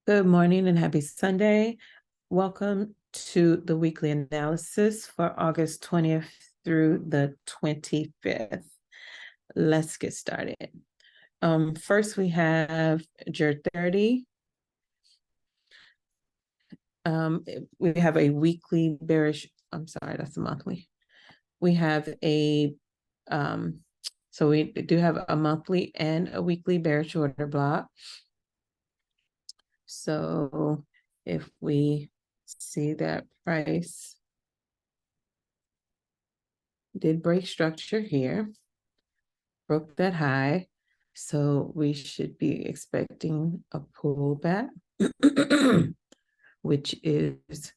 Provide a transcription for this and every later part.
Good morning and happy Sunday. Welcome to the weekly analysis for August 20th through the 25th. Let's get started. First, we have JUR 30. We have a weekly bearish, I'm sorry, that's a monthly. We have a, so we do have a monthly and a weekly bearish order block. So if we see that price did break structure here, broke that high, so we should be expecting a pullback, which is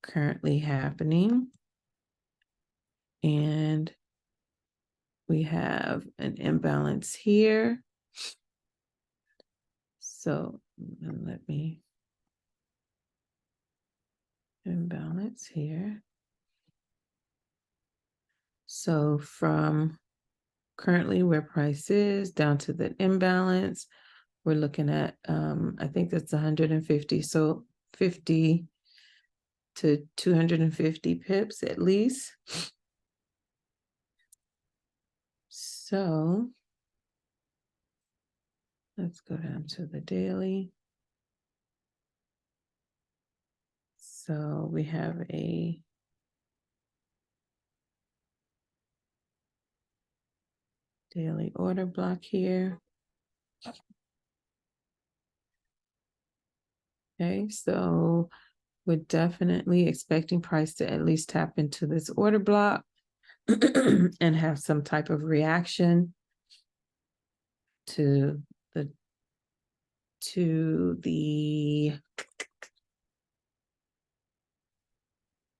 currently happening. And we have an imbalance here. So let me imbalance here. So from currently where price is down to the imbalance, we're looking at, I think that's 150. So 50 to 250 pips at least. So let's go down to the daily. So we have a daily order block here. Okay, so we're definitely expecting price to at least tap into this order block and have some type of reaction to the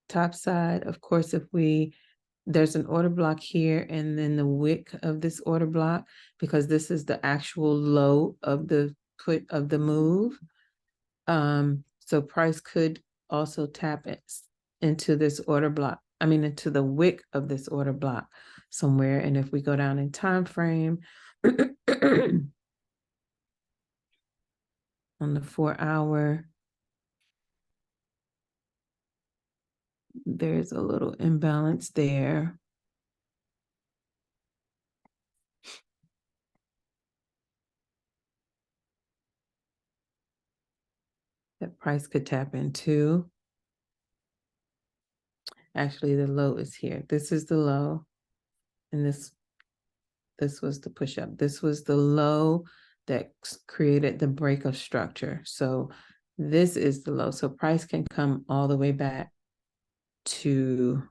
top side. Of course, if there's an order block here and then the wick of this order block, because this is the actual low of the move. So price could also tap into this order block. I mean, into the wick of this order block somewhere. And if we go down in time frame on the 4-hour, there's a little imbalance there. That price could tap into. Actually, the low is here. This is the low. And this was the push up. This was the low that created the break of structure. So this is the low. So price can come all the way back to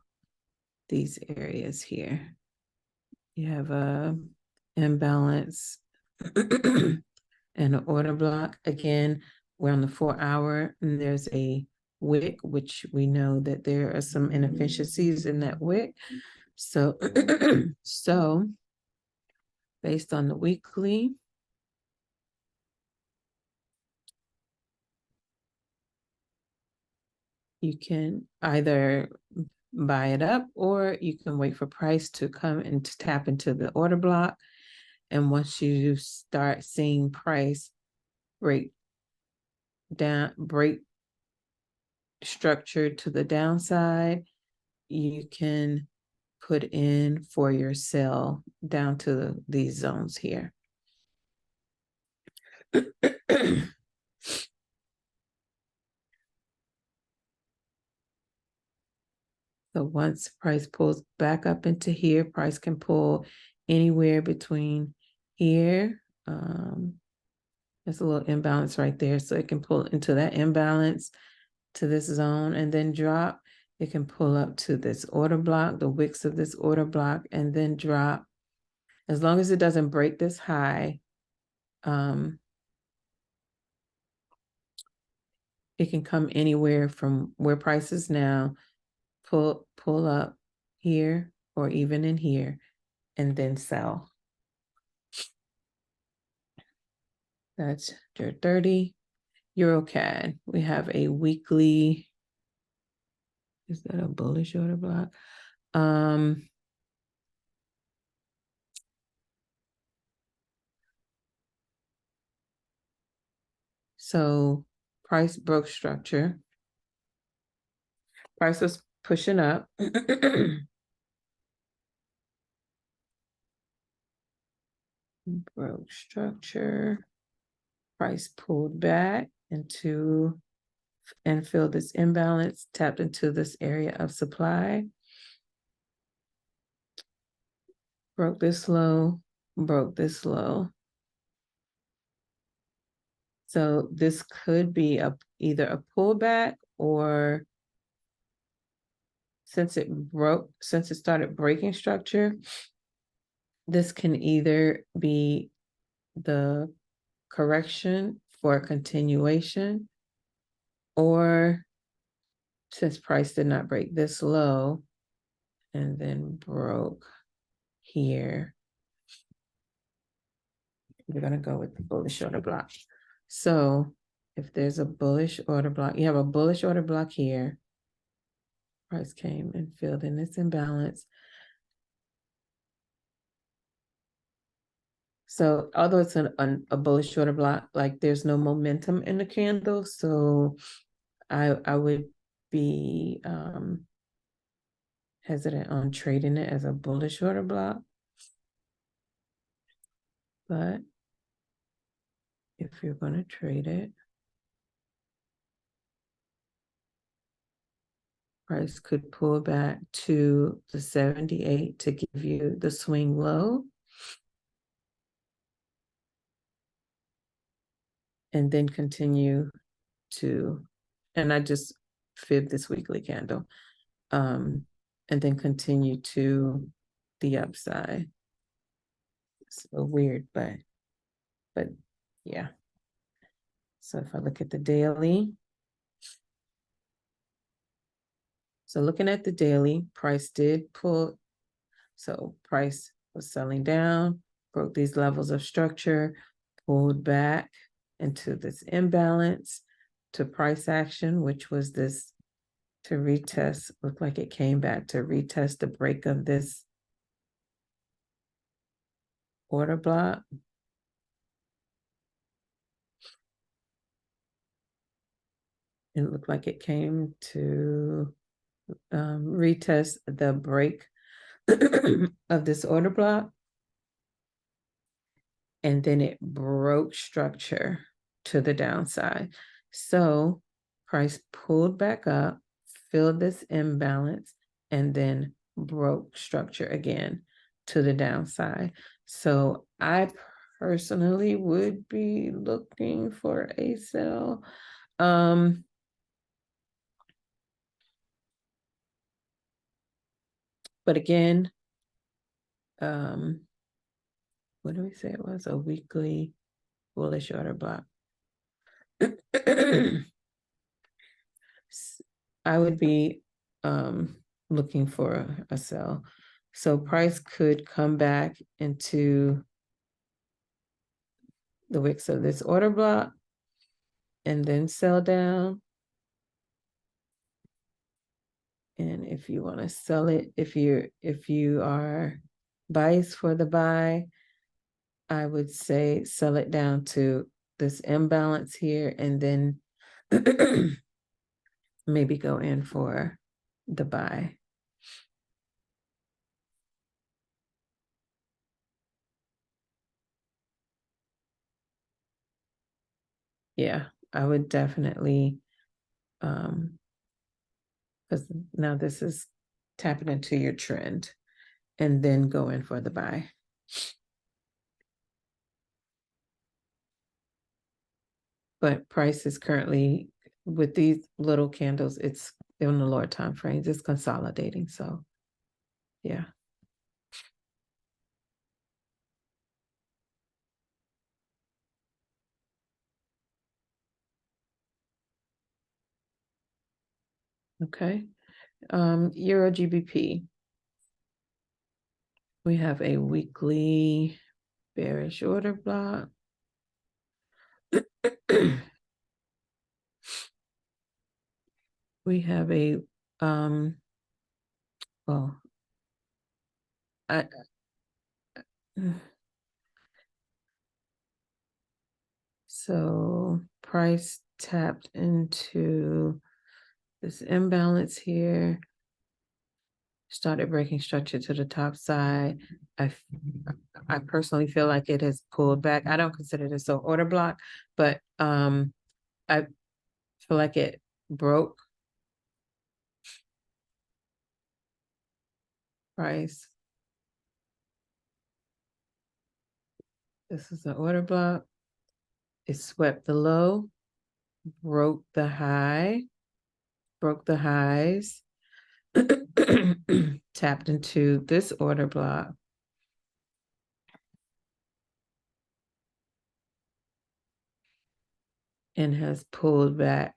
these areas here. You have a imbalance and an order block. Again, we're on the 4-hour and there's a wick, which we know that there are some inefficiencies in that wick. So, so based on the weekly, you can either buy it up or you can wait for price to come and to tap into the order block. And once you start seeing price break structure to the downside, you can put in for your sell down to these zones here. So once price pulls back up into here, price can pull anywhere between here. There's a little imbalance right there. So it can pull into that imbalance to this zone and then drop. It can pull up to this order block, the wicks of this order block, and then drop. As long as it doesn't break this high, it can come anywhere from where price is now, pull up here or even in here, and then sell. That's your 30. EuroCAD. We have a weekly. Is that a bullish order block? So price broke structure. Price was pushing up. Broke structure. Price pulled back into and filled this imbalance, tapped into this area of supply. Broke this low, broke this low. So this could be either a pullback, or since it started breaking structure, this can either be the correction for a continuation, or since price did not break this low and then broke here, we're going to go with the bullish order block. So if there's a bullish order block, you have a bullish order block here. Price came and filled in this imbalance. So although it's a bullish order block, like there's no momentum in the candle. So I would be hesitant on trading it as a bullish order block. But if you're going to trade it, price could pull back to the 78 to give you the swing low. And then continue to, and I just fibbed this weekly candle, and then continue to the upside. It's so weird, but yeah. So if I look at the daily, so looking at the daily, price did pull. So price was selling down, broke these levels of structure, pulled back into this imbalance to price action, which was this to retest. Looked like it came back to retest the break of this order block. It looked like it came to retest the break of this order block. And then it broke structure to the downside. So price pulled back up, filled this imbalance, and then broke structure again to the downside. So I personally would be looking for a sell. But again, what do we say it was? A weekly bullish order block. I would be looking for a sell. So price could come back into the wicks of this order block and then sell down. And if you want to sell it, if you are biased for the buy, I would say sell it down to this imbalance here and then maybe go in for the buy. Yeah, I would definitely, because now this is tapping into your trend, and then go in for the buy. But price is currently, with these little candles, it's in the lower time frames, it's consolidating. So yeah. Okay. Euro GBP. We have a weekly bearish order block. We have a well, so price tapped into this imbalance here, started breaking structure to the top side. I personally feel like it has pulled back. I don't consider this an order block, but I feel like it broke price. This is an order block. It swept the low, broke the high, broke the highs, tapped into this order block. And has pulled back,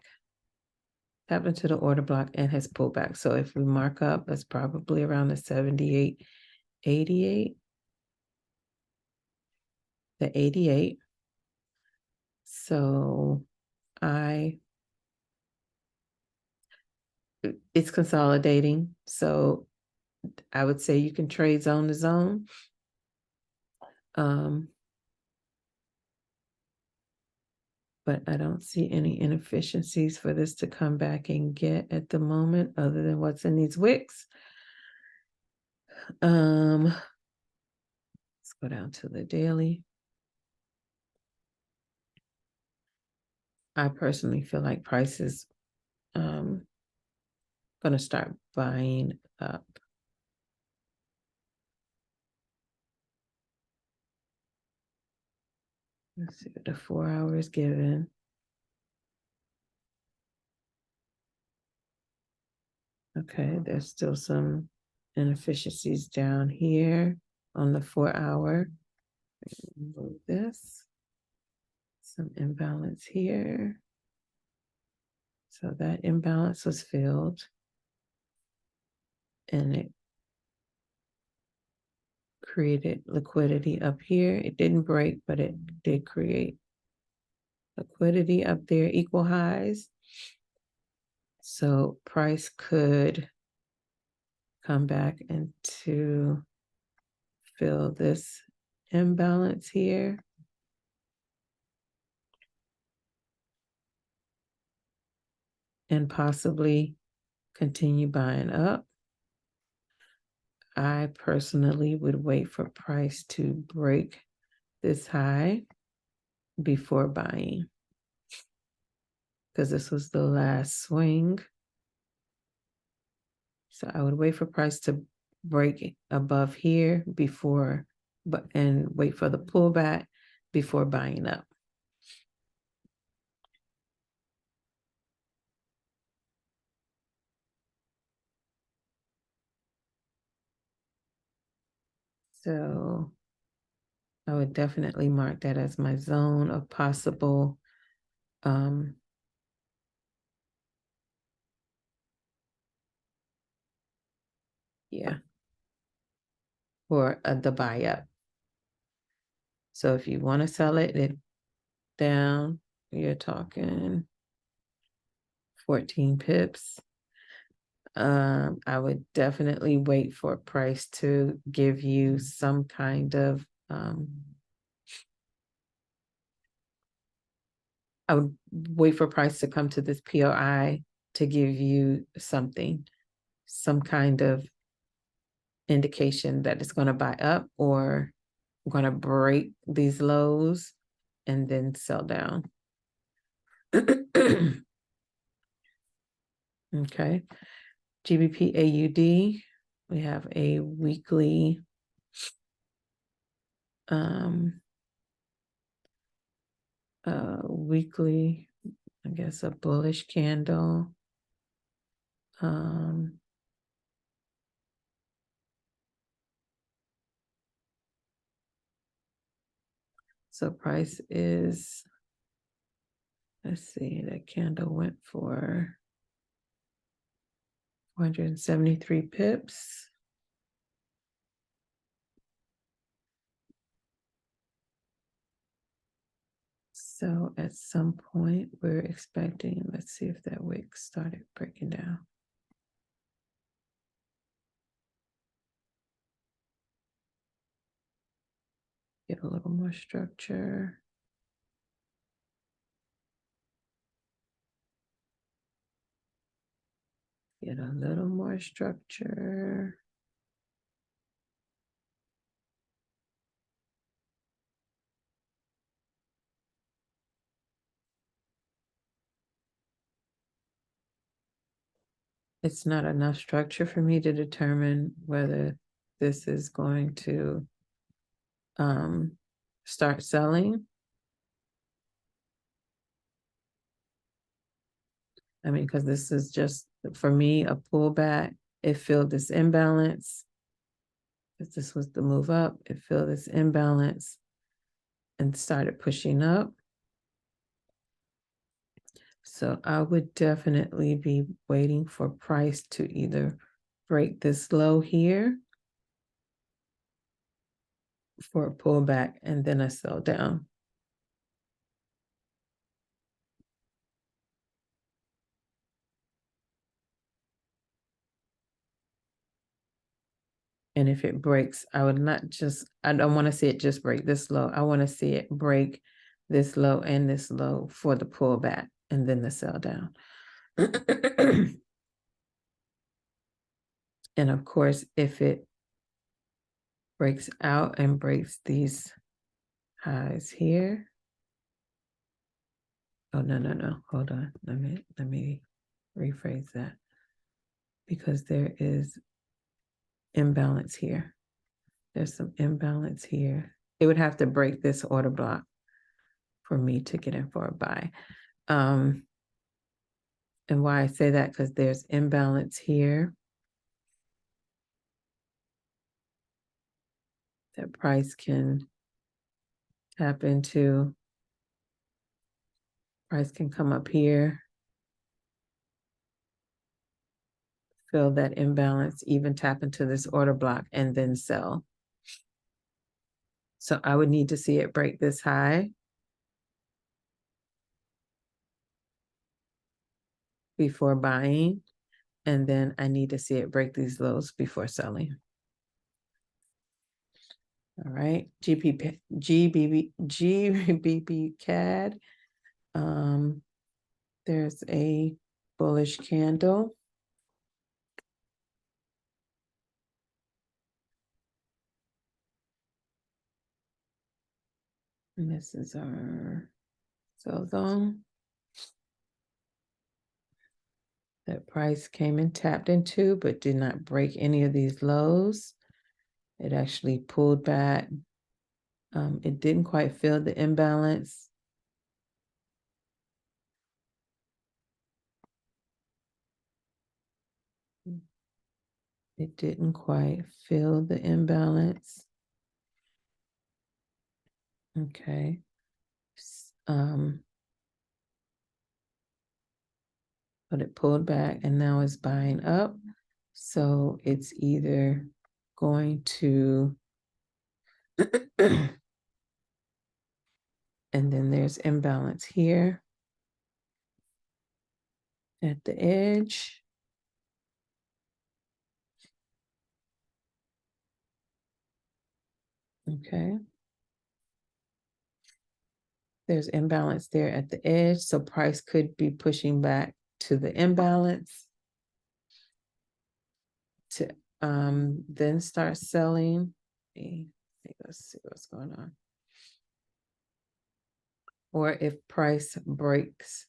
tapped into the order block and has pulled back. So if we mark up, that's probably around the 78.88, the 88. So it's consolidating. So I would say you can trade zone to zone. But I don't see any inefficiencies for this to come back and get at the moment, other than what's in these wicks. Let's go down to the daily. I personally feel like price is going to start buying up. Let's see what the 4 hours given. Okay, there's still some inefficiencies down here on the 4 hour. Move this. Some imbalance here. So that imbalance was filled. And it created liquidity up here. It didn't break, but it did create liquidity up there, equal highs. So price could come back into fill this imbalance here. And possibly continue buying up. I personally would wait for price to break this high before buying, because this was the last swing. So I would wait for price to break above here before, and wait for the pullback before buying up. So I would definitely mark that as my zone of possible yeah, for the buy up. So if you want to sell it down, you're talking 14 pips. I would definitely wait for price to give you some kind of I would wait for price to come to this POI to give you something, some kind of indication that it's going to buy up or going to break these lows and then sell down. Okay. GBP AUD, we have a weekly I guess a bullish candle. So price is, let's see, that candle went for 473 pips. So at some point we're expecting, let's see if that wick started breaking down. Get a little more structure. Get a little more structure. It's not enough structure for me to determine whether this is going to start selling. I mean, because this is just, for me, a pullback. It filled this imbalance. If this was the move up, it filled this imbalance and started pushing up. So I would definitely be waiting for price to either break this low here for a pullback and then a sell down. And if it breaks, I would not just, I don't want to see it just break this low. I want to see it break this low and this low for the pullback and then the sell down. And of course, if it breaks out and breaks these highs here. Oh, no. Hold on. Let me rephrase that. Because there is imbalance here. There's some imbalance here. It would have to break this order block for me to get in for a buy. And why I say that, because there's imbalance here. That price can tap into. Price can come up here. Fill that imbalance, even tap into this order block and then sell. So I would need to see it break this high before buying. And then I need to see it break these lows before selling. All right, GBP CAD. There's a bullish candle. And this is our sell zone. That price came and tapped into, but did not break any of these lows. It actually pulled back. It didn't quite fill the imbalance. It didn't quite fill the imbalance. Okay. But it pulled back and now it's buying up. So it's either going to, and then there's imbalance here at the edge. Okay. There's imbalance there at the edge. So price could be pushing back to the imbalance to then start selling. Let's see what's going on. Or if price breaks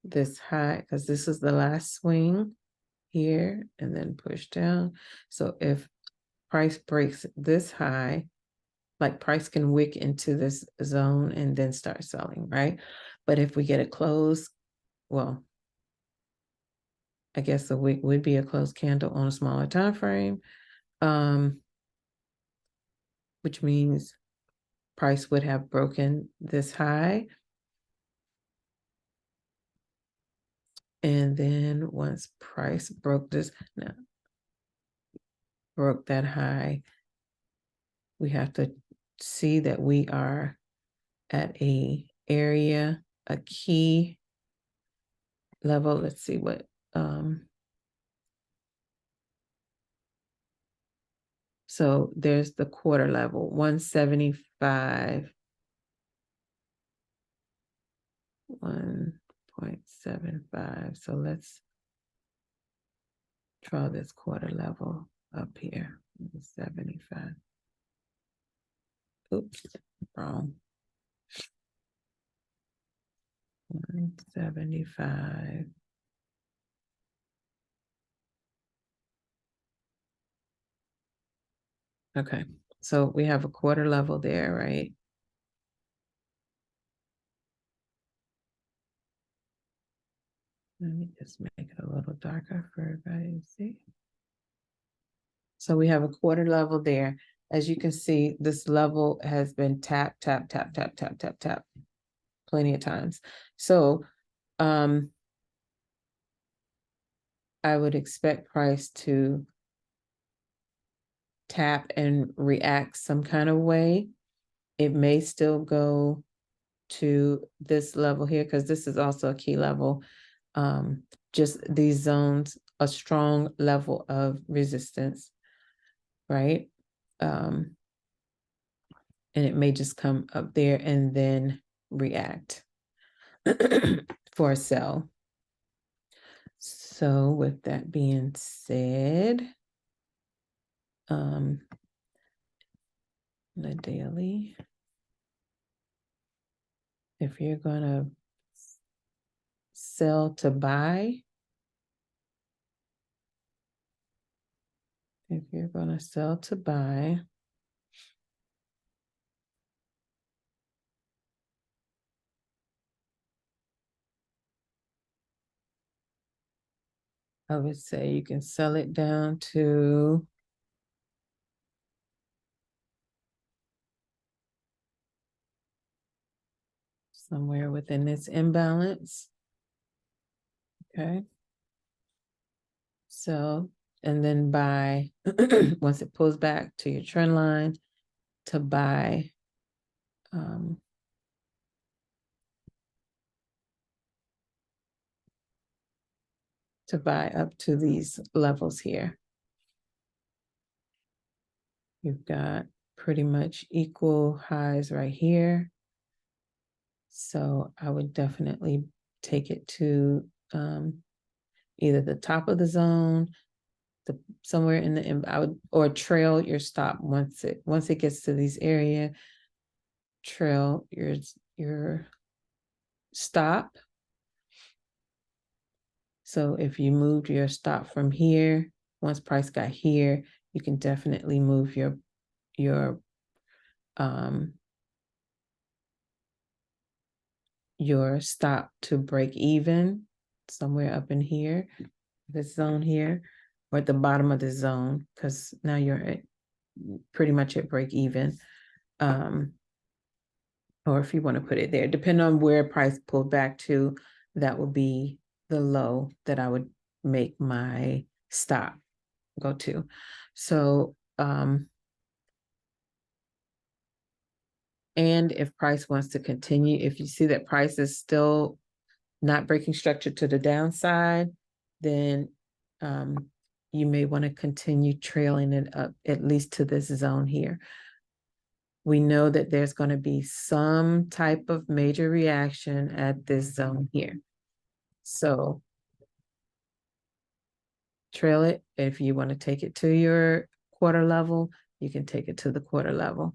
this high, because this is the last swing here and then push down. So if price breaks this high, like price can wick into this zone and then start selling, right? But if we get a close, well, I guess the wick would be a closed candle on a smaller time frame, which means price would have broken this high. And then once price broke this, now broke that high, we have to see that we are at a area, a key level. Let's see what, so there's the quarter level, 175, 0.75. So let's draw this quarter level up here. 75. Oops, wrong. 175. Okay, so we have a quarter level there, right? Let me just make it a little darker for everybody to see. So we have a quarter level there. As you can see, this level has been tap, tap, tap, tap, tap, tap, tap, plenty of times. So I would expect price to tap and react some kind of way. It may still go to this level here because this is also a key level. Just these zones, a strong level of resistance, right? And it may just come up there and then react for a sell. So with that being said, the daily, if you're gonna sell to buy, if you're gonna sell to buy, I would say you can sell it down to somewhere within this imbalance. Okay. So, and then buy, once it pulls back to your trend line, to buy up to these levels here. You've got pretty much equal highs right here. So I would definitely take it to either the top of the zone, somewhere in the, or trail your stop once it gets to these area, trail your stop. So if you moved your stop from here, once price got here, you can definitely move your stop to break even somewhere up in here, this zone here, or at the bottom of the zone, because now you're pretty much at break even. Or if you want to put it there, depending on where price pulled back to, that would be the low that I would make my stop go to. So, and if price wants to continue, if you see that price is still not breaking structure to the downside, then you may want to continue trailing it up at least to this zone here. We know that there's going to be some type of major reaction at this zone here. So trail it. If you want to take it to your quarter level, you can take it to the quarter level.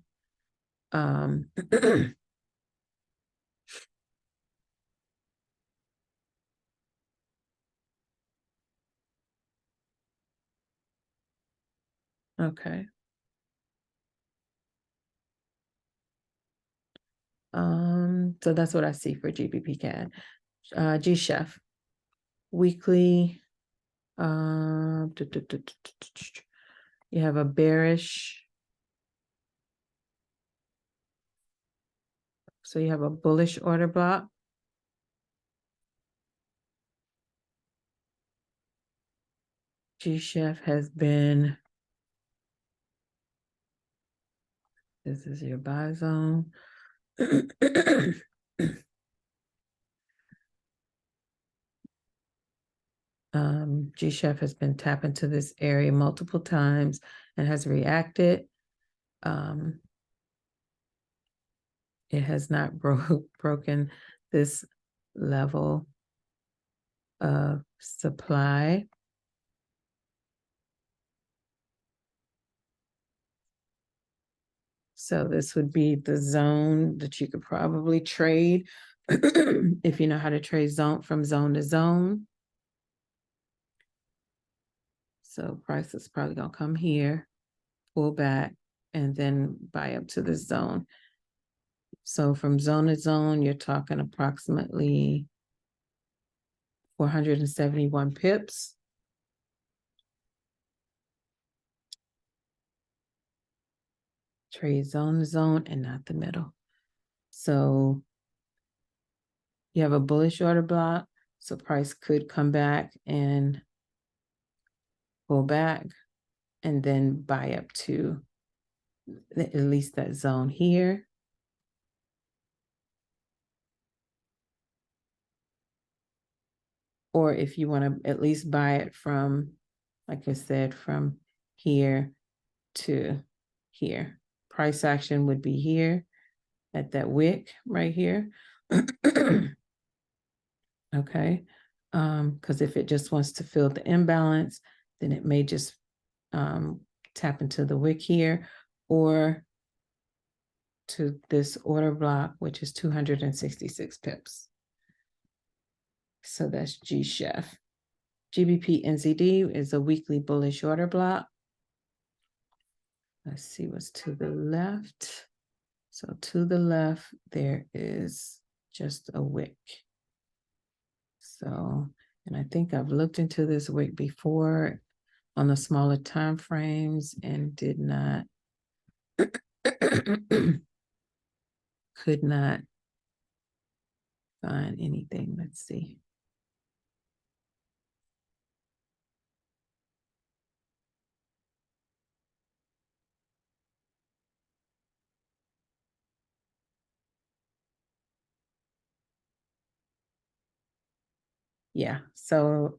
Okay. So that's what I see for GBP CAD. G-Chef weekly. You have a bearish. So you have a bullish order block. G-Chef has been, this is your buy zone. G-Chef has been tapping to this area multiple times and has reacted. It has not broken this level of supply. So this would be the zone that you could probably trade if you know how to trade zone from zone to zone. So price is probably gonna come here, pull back, and then buy up to this zone. So from zone to zone, you're talking approximately 471 pips. Trade zone to zone and not the middle. So you have a bullish order block. So price could come back and pull back and then buy up to at least that zone here. Or if you want to at least buy it from, like I said, from here to here. Price action would be here at that wick right here. Okay. Because if it just wants to fill the imbalance, then it may just tap into the wick here or to this order block, which is 266 pips. So that's G-Chef. GBP NZD is a weekly bullish order block. Let's see what's to the left. So to the left, there is just a wick. So, and I think I've looked into this wick before on the smaller time frames and did not, could not find anything. Let's see. Yeah, so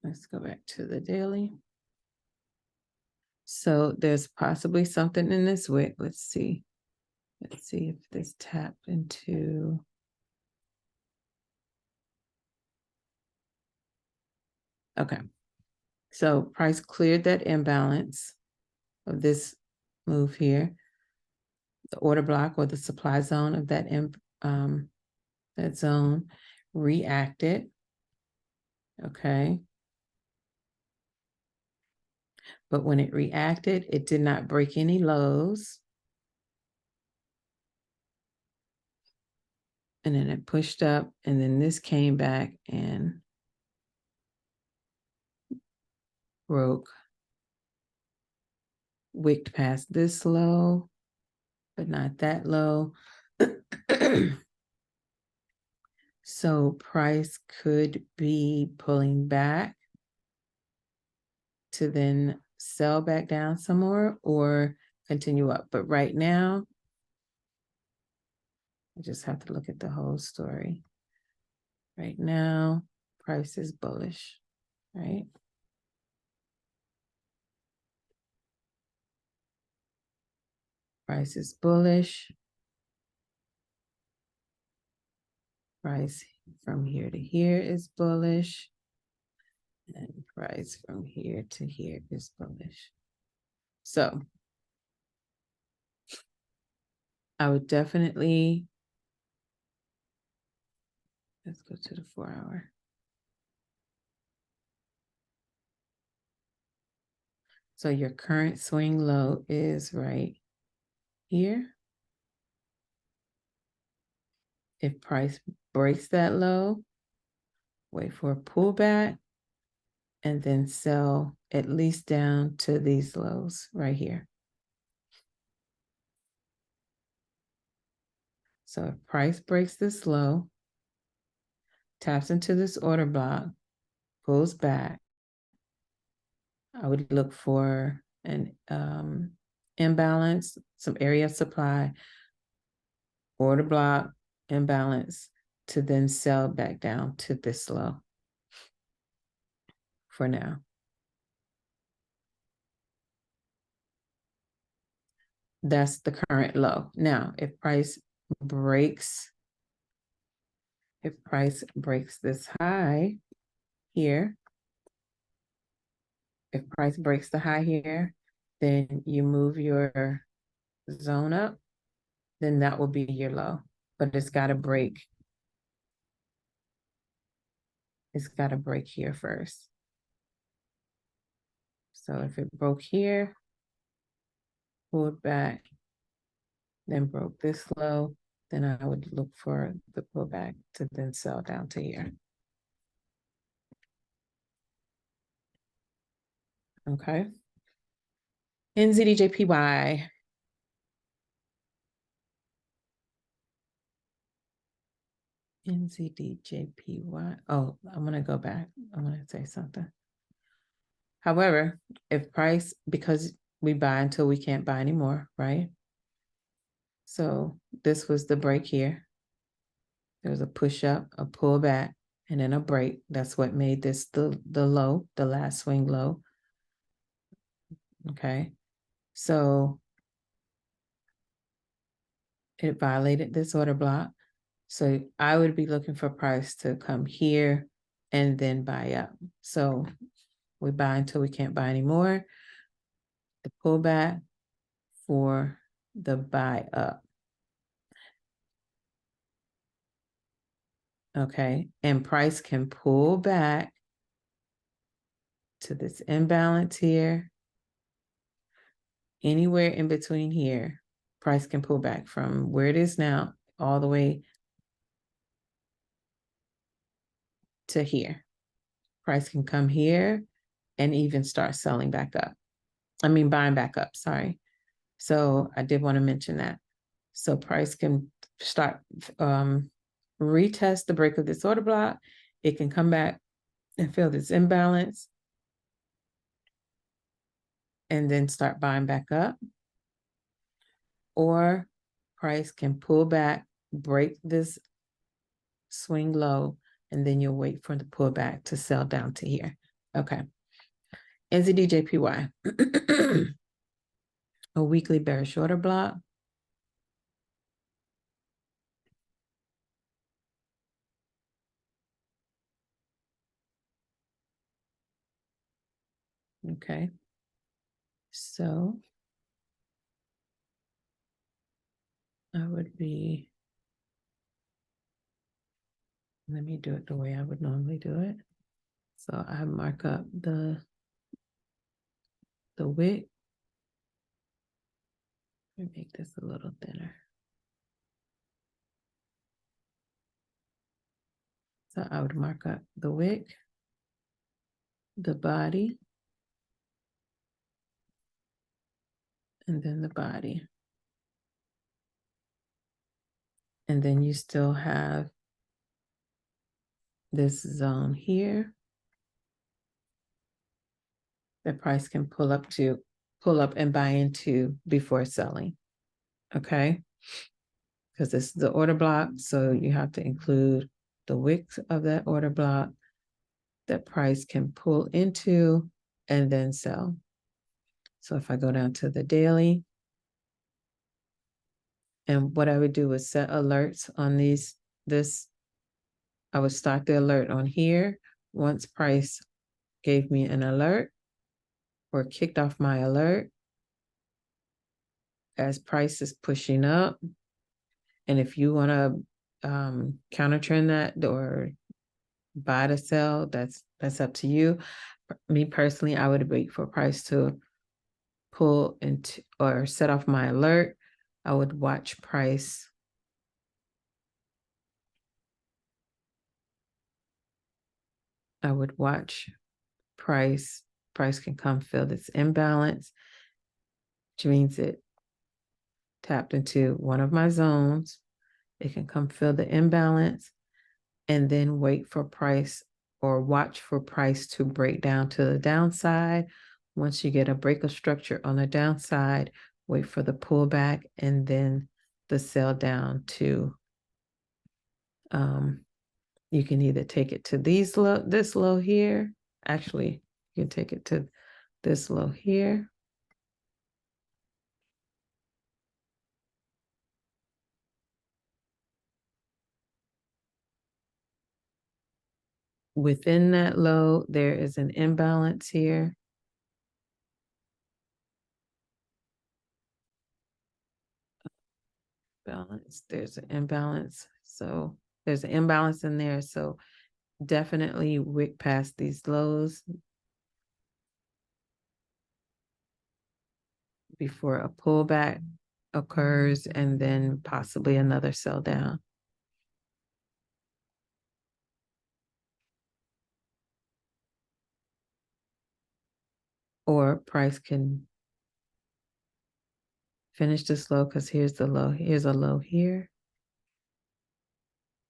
let's go back to the daily. So there's possibly something in this wick. Let's see. Let's see if this tapped into. Okay. So price cleared that imbalance of this move here, the order block or the supply zone of that that zone, reacted. Okay. But when it reacted, it did not break any lows. And then it pushed up, and then this came back and broke, wicked past this low, but not that low. So price could be pulling back to then sell back down some more or continue up. But right now, I just have to look at the whole story. Right now, price is bullish, right? Price is bullish. Price from here to here is bullish. And price from here to here is bullish. So I would definitely, let's go to the 4 hour. So your current swing low is right here. If price breaks that low, wait for a pullback and then sell at least down to these lows right here. So if price breaks this low, taps into this order block, pulls back, I would look for an imbalance, some area of supply, order block, imbalance, to then sell back down to this low for now. That's the current low. Now, if price breaks, if price breaks this high here, if price breaks the high here, then you move your zone up, then that will be your low. But it's got to break. It's got to break here first. So if it broke here, pulled back, then broke this low, then I would look for the pullback to then sell down to here. Okay. NZDJPY. NZDJPY. Oh, I'm going to go back. I'm going to say something. However, if price, because we buy until we can't buy anymore, right? So this was the break here. There was a push up, a pull back, and then a break. That's what made this the low, the last swing low. Okay. So it violated this order block. So I would be looking for price to come here and then buy up. So we buy until we can't buy anymore. The pullback for the buy up. Okay. And price can pull back to this imbalance here. Anywhere in between here, price can pull back from where it is now all the way to here. Price can come here and even start selling back up. I mean, buying back up, sorry. So I did want to mention that. So price can start, retest the break of this order block. It can come back and fill this imbalance and then start buying back up. Or price can pull back, break this swing low, and then you'll wait for the pullback to sell down to here. Okay. NZDJPY. A weekly bearish order block. Okay. So I would be, let me do it the way I would normally do it. So I mark up the wick. Let me make this a little thinner. So I would mark up the wick, the body, and then the body. And then you still have this zone here. The price can pull up and buy into before selling. Okay. Because this is the order block. So you have to include the wick of that order block that price can pull into and then sell. So if I go down to the daily, and what I would do is set alerts on I would start the alert on here. Once price gave me an alert or kicked off my alert, as price is pushing up. And if you want to counter trend that or buy to sell, that's up to you. Me personally, I would wait for price to pull into or set off my alert. I would watch price. I would watch price. Price can come fill this imbalance, which means it tapped into one of my zones. It can come fill the imbalance and then wait for price or watch for price to break down to the downside. Once you get a break of structure on the downside, wait for the pullback and then the sell down to, you can either take it to this low here. Actually, you can take it to this low here. within that low, there is an imbalance here. Balance, there's an imbalance. So there's an imbalance in there. So definitely wick past these lows before a pullback occurs and then possibly another sell down. Or price can finish this low because here's the low. Here's a low here.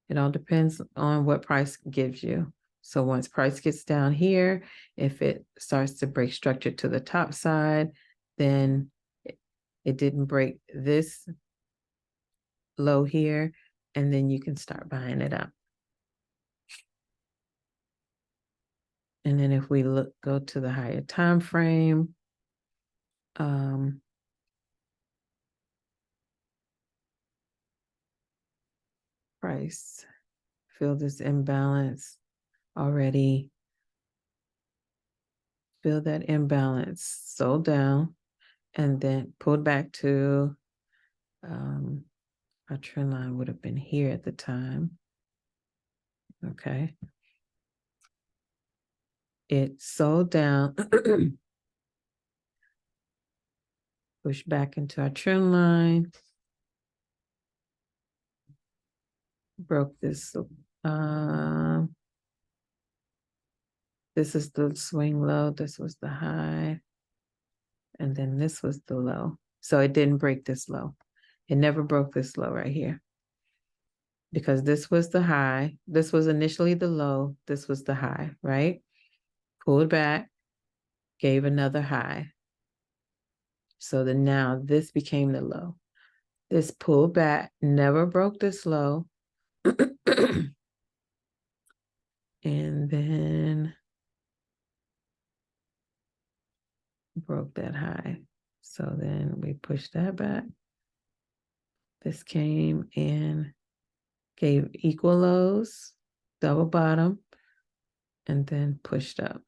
It all depends on what price gives you. So once price gets down here, if it starts to break structure to the top side, then it didn't break this low here, and then you can start buying it up. And then if we go to the higher time frame, price, feel this imbalance already. Feel that imbalance, sold down, and then pulled back to our trend line would have been here at the time. Okay. It sold down, pushed back into our trend line, broke this. This is the swing low. This was the high. And then this was the low. So it didn't break this low. It never broke this low right here. Because this was the high. This was initially the low. This was the high, right? Pulled back, gave another high. So then now this became the low. This pulled back, never broke this low. And then broke that high. So then we pushed that back. This came and gave equal lows, double bottom, and then pushed up.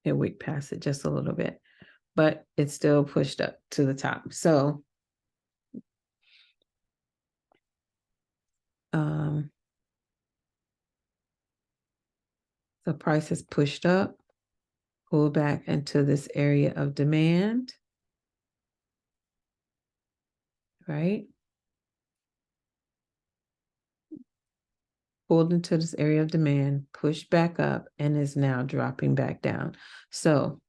It wicked past it just a little bit, but it still pushed up to the top. So the price is pushed up, pulled back into this area of demand, right? Pulled into this area of demand, pushed back up, and is now dropping back down. So,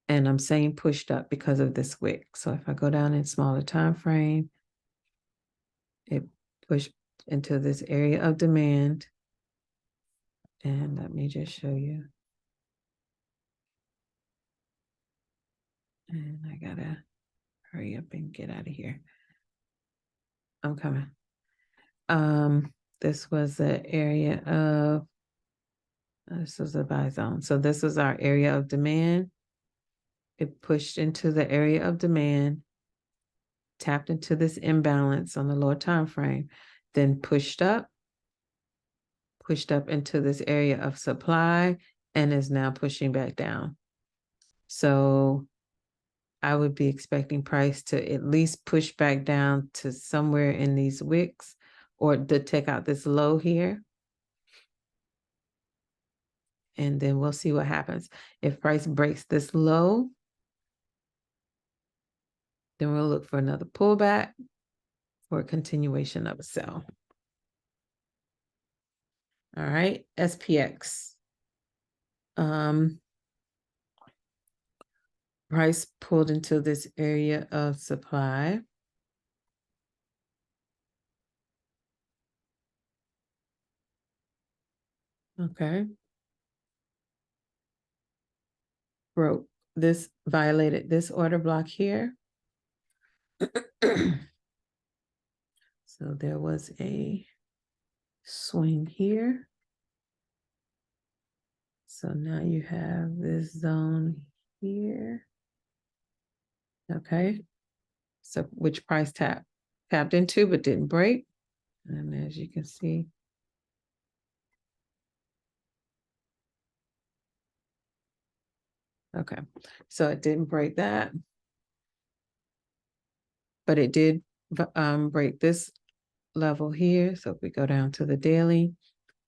and I'm saying pushed up because of this wick. So if I go down in smaller time frame, it pushed into this area of demand. And let me just show you. And I gotta hurry up and get out of here. I'm coming. This was the area of, this was a buy zone. So this was our area of demand. It pushed into the area of demand, tapped into this imbalance on the lower time frame, then pushed up into this area of supply, and is now pushing back down. So I would be expecting price to at least push back down to somewhere in these wicks, or to take out this low here. And then we'll see what happens. If price breaks this low, then we'll look for another pullback or a continuation of a sell. All right, SPX. Price pulled into this area of supply. Okay. Broke this, violated this order block here. So there was a swing here. So now you have this zone here. Okay. So which price tapped into but didn't break. And as you can see, okay, so it didn't break that, but it did break this level here. So if we go down to the daily,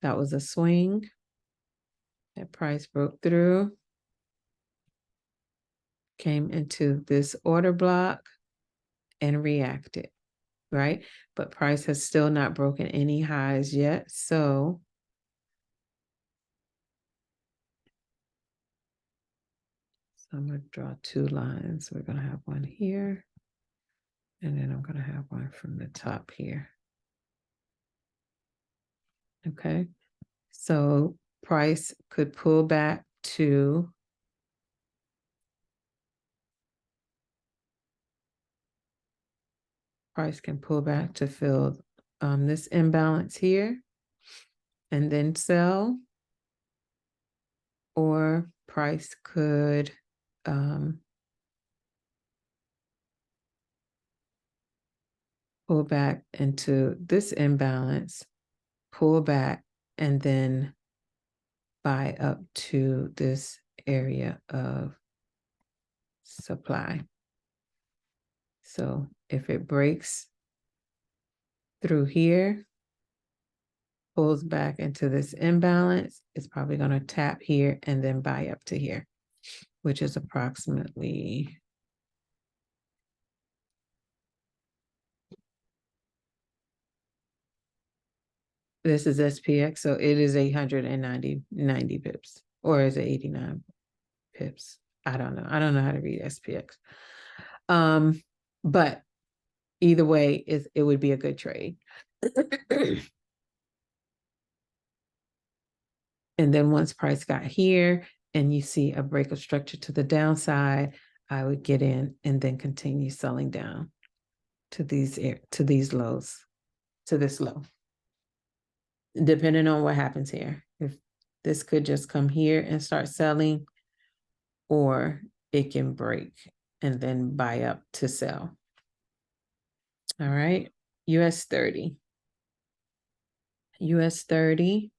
that was a swing. That price broke through, came into this order block and reacted, right? But price has still not broken any highs yet. So I'm going to draw two lines. We're going to have one here, and then I'm going to have one from the top here. Okay. So price could pull back to price can pull back to fill this imbalance here and then sell, or price could pull back into this imbalance, pull back, and then buy up to this area of supply. So if it breaks through here, pulls back into this imbalance, it's probably going to tap here and then buy up to here, which is approximately this is SPX, so it is 890 pips, or is it 89 pips? I don't know. I don't know how to read SPX. But either way, it would be a good trade. And then once price got here and you see a break of structure to the downside, I would get in and then continue selling down to these lows, to this low. Depending on what happens here. If this could just come here and start selling, or it can break and then buy up to sell. All right. US 30. US 30.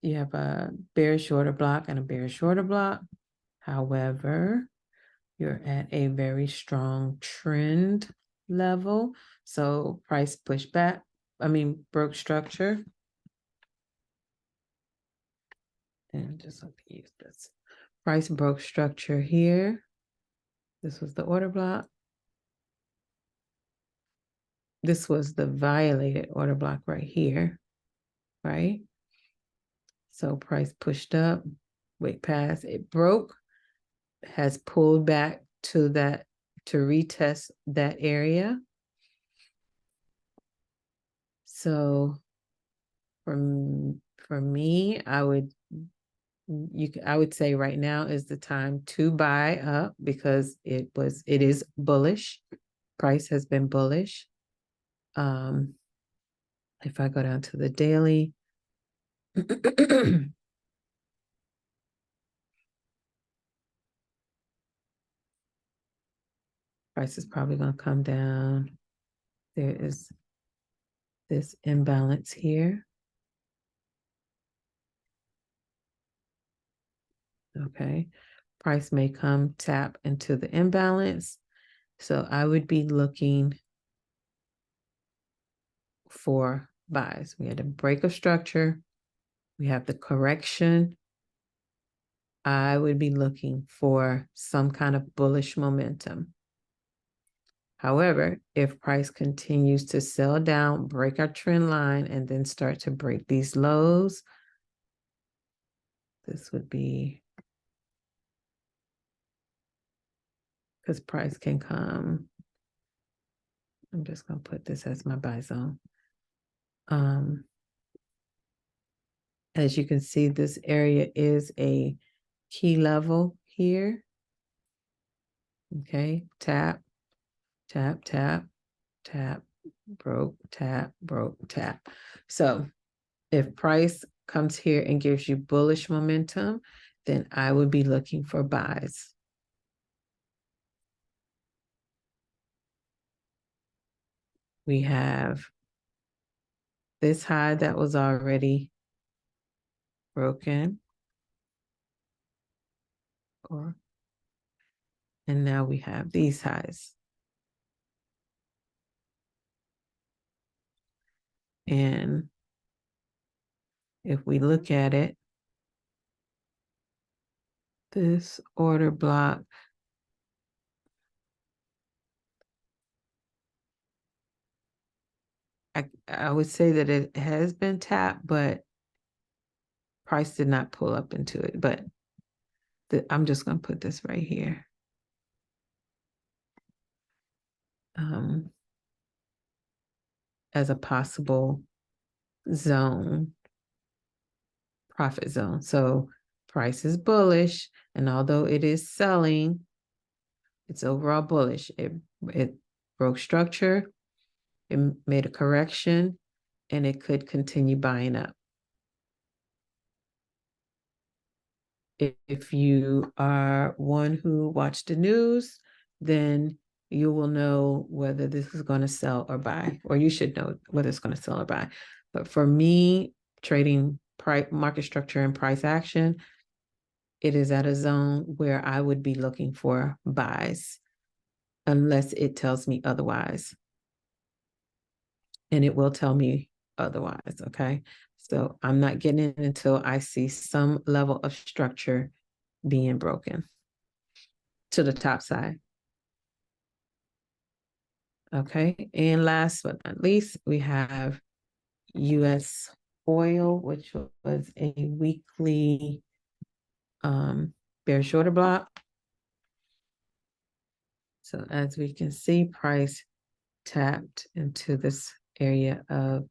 You have a bearish order block and a bearish order block. However, you're at a very strong trend level. So price pushback, broke structure. And just let me use this. Price broke structure here. This was the order block. This was the violated order block right here, right? So price pushed up, wick pass, it broke, has pulled back to that to retest that area. So for me, I would say right now is the time to buy up, because it is bullish. Price has been bullish. If I go down to the daily, price is probably going to come down. There is this imbalance here. Okay. Price may come tap into the imbalance. So I would be looking for buys. We had a break of structure. We have the correction. I would be looking for some kind of bullish momentum. However, if price continues to sell down, break our trend line, and then start to break these lows, this would be, because price can come. I'm just going to put this as my buy zone. As you can see, this area is a key level here. Okay, tap, tap, tap, tap, broke, tap, broke, tap. So if price comes here and gives you bullish momentum, then I would be looking for buys. We have this high that was already broken. And now we have these highs. And if we look at it, this order block, I would say that it has been tapped, but price did not pull up into it. But I'm just going to put this right here. As a possible zone, profit zone. So price is bullish, and although it is selling, it's overall bullish. It broke structure, it made a correction, and it could continue buying up. If you are one who watched the news, then you will know whether this is going to sell or buy, or you should know whether it's going to sell or buy. But for me, trading market structure and price action, it is at a zone where I would be looking for buys unless it tells me otherwise. And it will tell me otherwise, okay? So I'm not getting in until I see some level of structure being broken to the top side. Okay, and last but not least, we have US oil, which was a weekly bearish order block. So as we can see, price tapped into this area of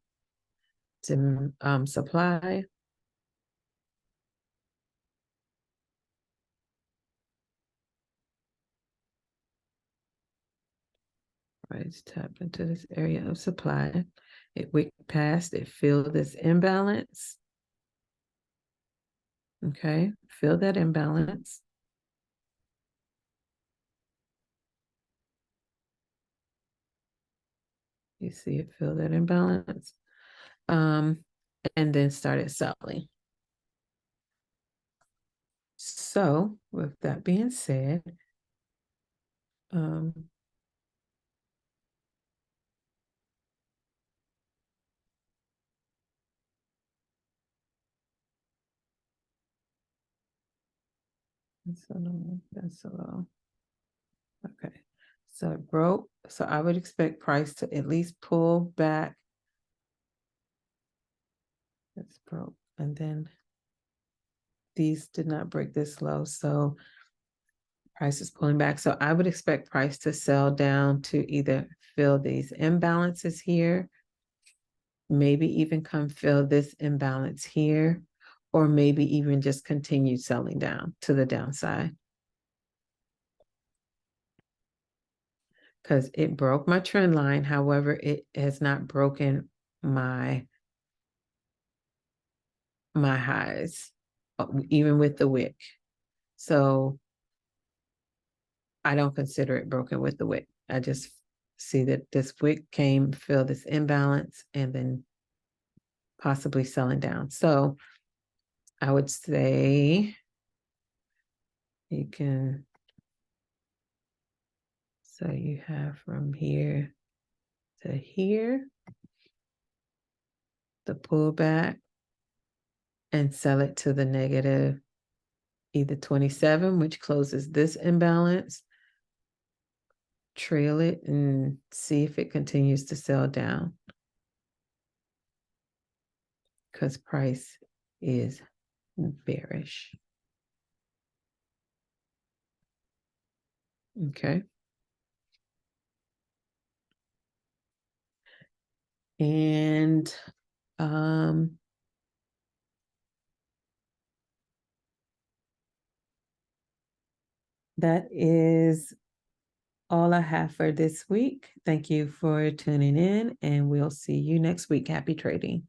supply. Price tapped into this area of supply. It wicked past, it filled this imbalance. Okay, fill that imbalance. You see it fill that imbalance. And then started selling. So with that being said, that's a low. Okay, so it broke. So I would expect price to at least pull back. It's broke, and then these did not break this low, so price is pulling back. So I would expect price to sell down to either fill these imbalances here, maybe even come fill this imbalance here, or maybe even just continue selling down to the downside. Because it broke my trend line. However, it has not broken my highs, even with the wick. So I don't consider it broken with the wick. I just see that this wick came, fill this imbalance, and then possibly selling down. So I would say you can, so you have from here to here, the pullback, and sell it to the negative, either 27, which closes this imbalance, trail it and see if it continues to sell down, because price is bearish. Okay. And that is all I have for this week. Thank you for tuning in, and we'll see you next week. Happy trading.